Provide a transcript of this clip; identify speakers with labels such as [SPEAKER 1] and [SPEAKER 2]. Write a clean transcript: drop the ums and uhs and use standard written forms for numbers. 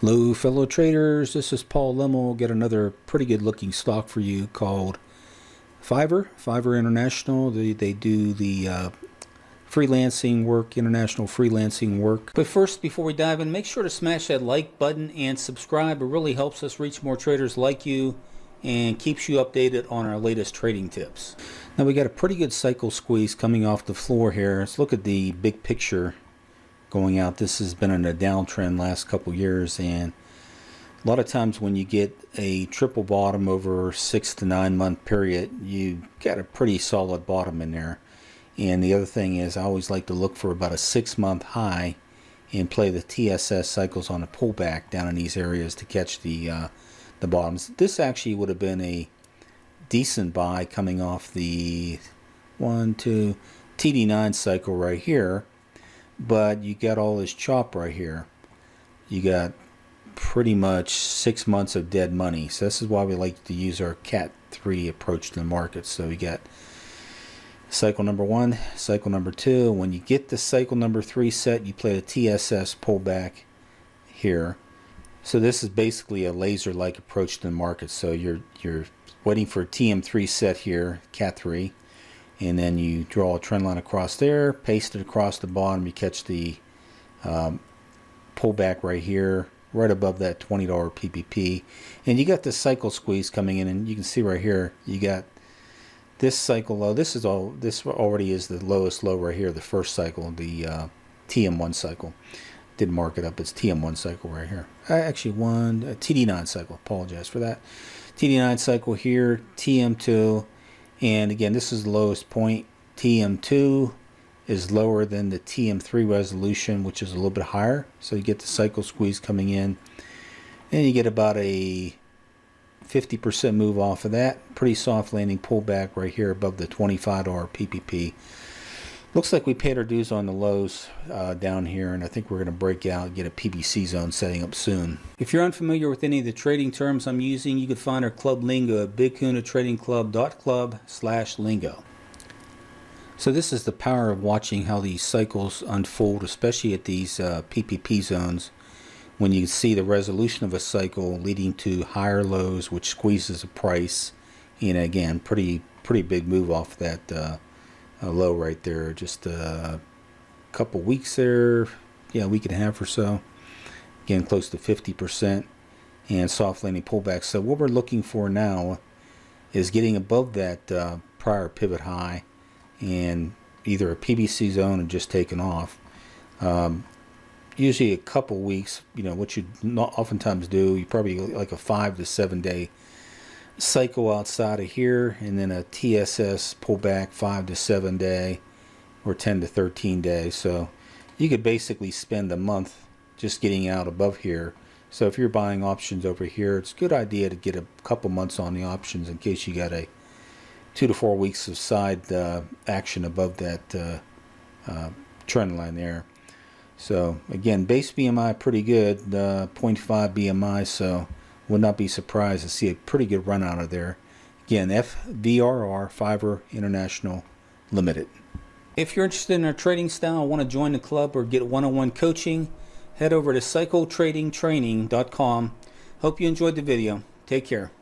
[SPEAKER 1] Hello fellow traders, this is Paul Lemmel. Got another pretty good looking stock for you called Fiverr International. They do the freelancing work, international freelancing work. But first, before we dive in, make sure to smash that like button and subscribe. It really helps us reach more traders like you and keeps you updated on our latest trading tips. Now we got a pretty good cycle squeeze coming off the floor here. Let's look at the big picture going out. This has been in a downtrend last couple years, and a lot of times when you get a triple bottom over 6 to 9 month period, you got a pretty solid bottom in there. And the other thing is, I always like to look for about a 6 month high and play the TSS cycles on a pullback down in these areas to catch the bottoms. This actually would have been a decent buy coming off the TD9 cycle right here. But you got all this chop right here. You got pretty much 6 months of dead money. So this is why we like to use our Cat 3 approach to the market. So we got cycle number 1, cycle number 2. When you get the cycle number 3 set, you play a TSS pullback here. So this is basically a laser-like approach to the market. So you're waiting for a TM3 set here, Cat 3. And then you draw a trend line across there, paste it across the bottom, you catch the pullback right here, right above that $20 PPP. And you got this cycle squeeze coming in, and you can see right here, you got this cycle low. This already is the lowest low right here, the first cycle, the TM1 cycle. Didn't mark it up, it's TM1 cycle right here. Actually, TD9 cycle, apologize for that. TD9 cycle here, TM2. And again, this is the lowest point. TM2 is lower than the TM3 resolution, which is a little bit higher. So you get the cycle squeeze coming in. And you get about a 50% move off of that. Pretty soft landing pullback right here above the $25 PPP. Looks like we paid our dues on the lows down here, and I think we're going to break out and get a PBC zone setting up soon. If you're unfamiliar with any of the trading terms I'm using, you can find our club lingo at bigkunatradingclub.club/lingo. So this is the power of watching how these cycles unfold, especially at these PPP zones, when you see the resolution of a cycle leading to higher lows, which squeezes the price. And again, pretty big move off that low right there. Just a couple weeks there, yeah, a week and a half or so. Again, close to 50%, and soft landing pullback. So what we're looking for now is getting above that prior pivot high and either a PBC zone and just taking off. Usually a couple weeks, what you not oftentimes do, you probably like a 5 to 7 day cycle outside of here, and then a TSS pullback 5 to 7 day or 10 to 13 days. So you could basically spend a month just getting out above here. So if you're buying options over here, it's a good idea to get a couple months on the options in case you got a 2 to 4 weeks of side action above that trend line there. So again, base BMI pretty good, 0.5 BMI, so would not be surprised to see a pretty good run out of there. Again, FVRR, Fiverr International Limited. If you're interested in our trading style and want to join the club or get one-on-one coaching, head over to cycletradingtraining.com. Hope you enjoyed the video. Take care.